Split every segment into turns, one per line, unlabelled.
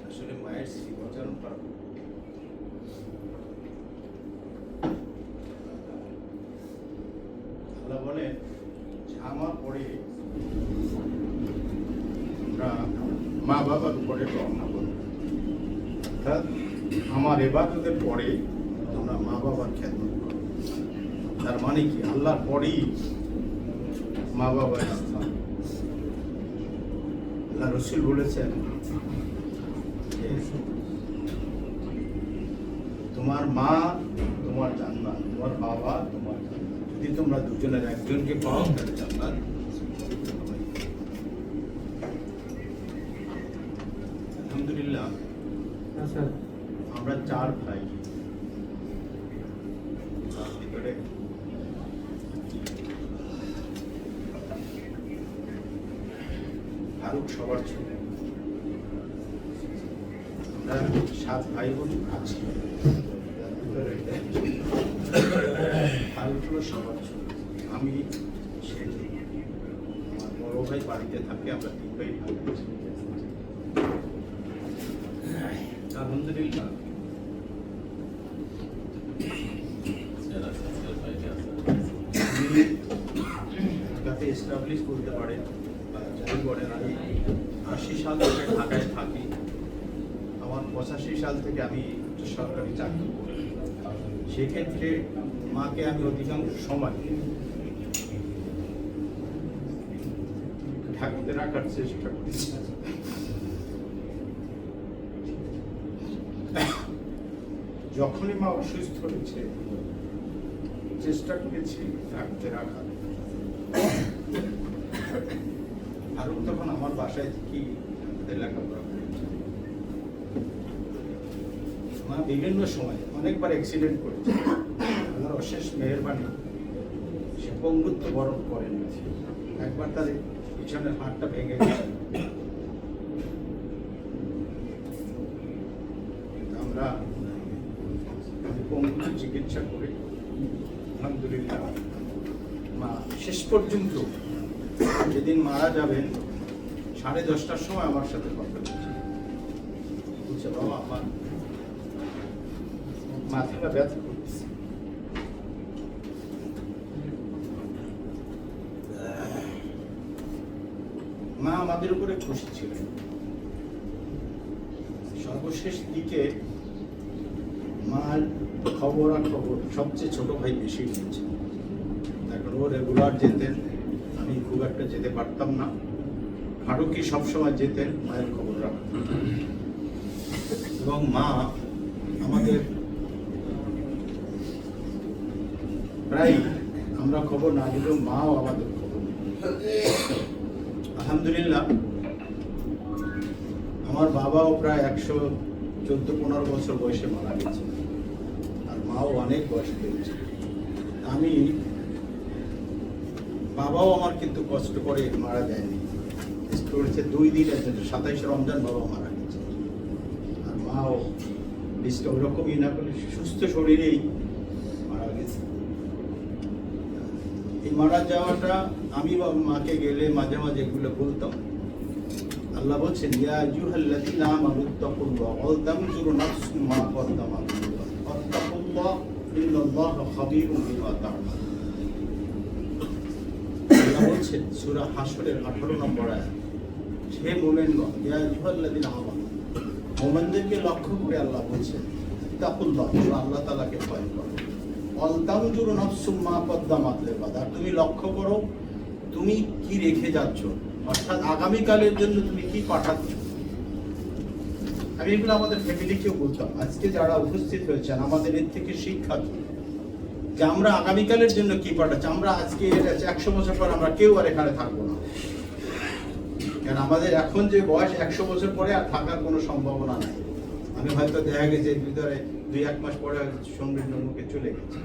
আসলে মায়ের শ্রীবচরণ করা আল্লাহ বলেন যে আমার পরে আমরা মা বাবার উপরে রওনা করব, অর্থাৎ আমার ইবাদতের পরে তোমরা মা বাবার খেদমত করো। তার মানে কি আল্লাহর পরেই মা বাবার স্থান। আল্লাহ রসুল বলেছেন যে তোমার মা তোমার জান্নাত, তোমার বাবা তোমার জান্নাত। যদি তোমরা দুজনের একজনকে পাও তাহলে জান্নাত। আলহামদুলিল্লাহ আমরা 4 ভাই, তার ভিতরে ফারুক সবার ছোট। আমরা 7 ভাই বোন আছি, ফারুক হলো সবার ছোট, আমি শেষ। আমার বড় ভাই বাড়িতে থাকে, আমরা 3 ভাই থাকি। আলহামদুলিল্লাহ যাতে এস্টাবলিশ করতে পারে যাই বলেন, আমি 80 সাল থেকে ঢাকায় থাকি। আমার 85 সাল থেকে আমি সরকারি চাকরি করি। সেক্ষেত্রে মাকে আমি অধিকাংশ সময় ঢাকাতে রাখার চেষ্টা করি। যখনই মা অসুস্থ হয়েছে চেষ্টা করেছি ঢাকাতে রাখার। আরও তখন আমার বাসায় কি লেখাপড়া করেছে। মা বিভিন্ন সময় অনেকবার অ্যাক্সিডেন্ট করেছে। আমার অশেষ মেহেরবানি, সে পঙ্গুত্ব বরণ করেন। একবার তার পিছনের হাতটা ভেঙে গেছে। আমরা পঙ্গুত্ব চিকিৎসা করি। আলহামদুলিল্লাহ মা শেষ পর্যন্ত যেদিন মারা যাবেন 10:30টার সময় আমার সাথে কথা বলছে, বাবা আমার মাথাটা ব্যথা করতেছে। মা আমাদের উপরে খুশি ছিলেন। সর্বশেষ দিকে মার খবরাখবর সবচেয়ে ছোট ভাই বেশি নিয়েছে। এখন ও রেগুলার যেতেন, আমি খুব একটা যেতে পারতাম না। ফারুকই সবসময় যেতেন, মায়ের খবর রাখতেন। এবং মা আমাদের প্রায়, আমরা খবর না দিলেও মাও আমাদের খবর। আলহামদুলিল্লাহ আমার বাবাও প্রায় 114-15 বছর বয়সে মারা গেছে, আর মাও অনেক বয়স পেয়েছে। আমি বাবাও আমার কিন্তু কষ্ট করে মারা যায়নি, করেছে 2 দিন, 27 রমজান বাবা মারা গেছে। আর মাও বিষটা ওরকমই না করে সুস্থ শরীরেই মারা গেছে। এই মারা যাওয়াটা আমি মাকে গেলে মাঝে মাঝে এগুলো বলতাম। আল্লাহ বলছেন, ইয়া আইয়ুহাল্লাযীনা আমানুত্তাকুল্লাহ ওয়া তানজুরু নাফসুম মা কদ্দামাত ওয়াত্তাকুল্লাহ ইন্নাল্লাহা খাবীরুম বিমা তা'মালুন। আল্লাহ বলছেন সূরা হাশরের 18 নম্বর আয়াত, হে মুমিনগণ, ইয়া আইয়ুহাল্লাযীনা আমানু, মুমিনদেরকে লক্ষ্য করে আল্লাহ বলছেন, তাকুল্লাহ, তোমরা আল্লাহ তাআলাকে ভয় করো। ওয়া তানজুরু নাফসুম মা কদ্দামাত লিগাদ, আর তুমি লক্ষ্য করো তুমি কি রেখে যাচ্ছ, অর্থাৎ আগামীকালের জন্য তুমি কি পাঠাচ্ছ। আমি এগুলো আমাদের ফ্যামিলিকেও বলতাম। আজকে যারা উপস্থিত হয়েছেন আমাদের এর থেকে শিক্ষা যে আমরা আগামীকালের জন্য কি পাঠাচ্ছি। আমরা আজকে 100 বছর পর আমরা কেউ আর এখানে থাকবো না, কারণ আমাদের এখন যে বয়স 100 বছর পরে আর থাকার কোনো সম্ভাবনা নাই। আমি হয়তো দেখা গেছে ভিতরে 2-1 মাস পরে সমৃদ্ধ মুখে চলে গেছে।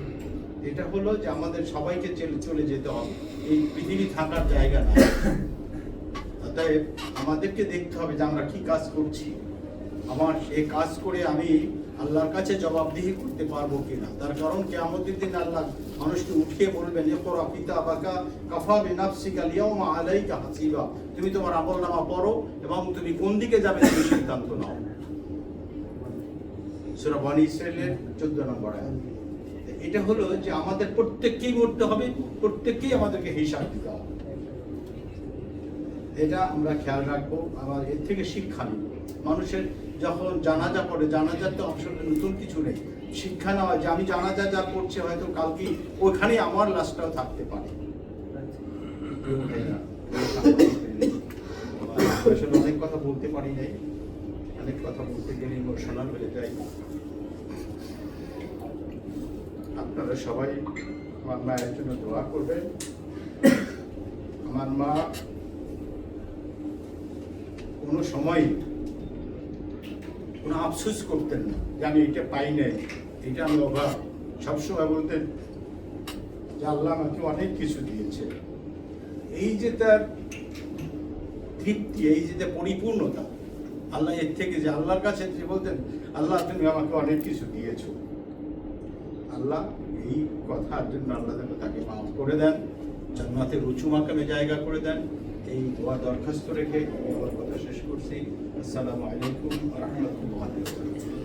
এটা হলো যে আমাদের সবাইকে চলে যেতে হবে, এই পৃথিবী থাকার জায়গা না। অতএব আমাদেরকে দেখতে হবে যে আমরা কি কাজ করছি, আমার এই কাজ করে আমি আল্লাহর কাছে জবাবদিহি করতে পারবো কিনা। তার কারণ কিয়ামতের দিন আল্লাহ মানুষকে উঠিয়ে বলবেন, ইকরা কিতাবাকা কাফা বিনাফসিকা আল-ইয়াওমা আলাইকা হাসিবা, তুমি তোমার আমলনামা পড়ো এবং তুমি কোন দিকে যাবে তুমি সিদ্ধান্ত নাও। সূরা বনী ইসরাঈলের 14 নম্বর আয়াত। এটা হলো যে আমাদের প্রত্যেককেই মরতে হবে, প্রত্যেককেই আমাদেরকে হিসাব দিতে হবে। এটা আমরা খেয়াল রাখবো, আমার এর থেকে শিক্ষা নিব। মানুষের যখন জানাজা পড়ে, জানাজার তো আসলে নতুন কিছু নেই, শিক্ষা নেওয়া যে আমি জানাজা যা করছি হয়তো কালকে ওইখানে আমার লাশটাও থাকতে পারে। আসলে অনেক কথা বলতে পারি নাই, অনেক কথা বলতে গেলে ইমোশনাল হয়ে যায়। আপনারা সবাই আমার মায়ের জন্য দোয়া করবেন। আমার মা কোনো সময় কোনো আফসোস করতেন না যে আমি এটা পাই নাই, এটা আমি অভাব। সবসময় বলতেন যে আল্লাহ আমাকে অনেক কিছু দিয়েছে। এই যে তার তৃপ্তি, এই যে তার পরিপূর্ণতা, আল্লাহ এর থেকে যে আল্লাহর কাছে যে বলতেন, আল্লাহ তুমি আমাকে অনেক কিছু দিয়েছো। আল্লাহ এই কথার জন্য আল্লাহ তাকে মাফ করে দেন, জান্নাতের উঁচু মাকামে জায়গা করে দেন। এই দোয়া দরখাস্ত রেখে আমি আমার কথা শেষ করছি। আসসালামু আলাইকুম ওয়া রাহমাতুল্লাহি ওয়া বারাকাতুহু।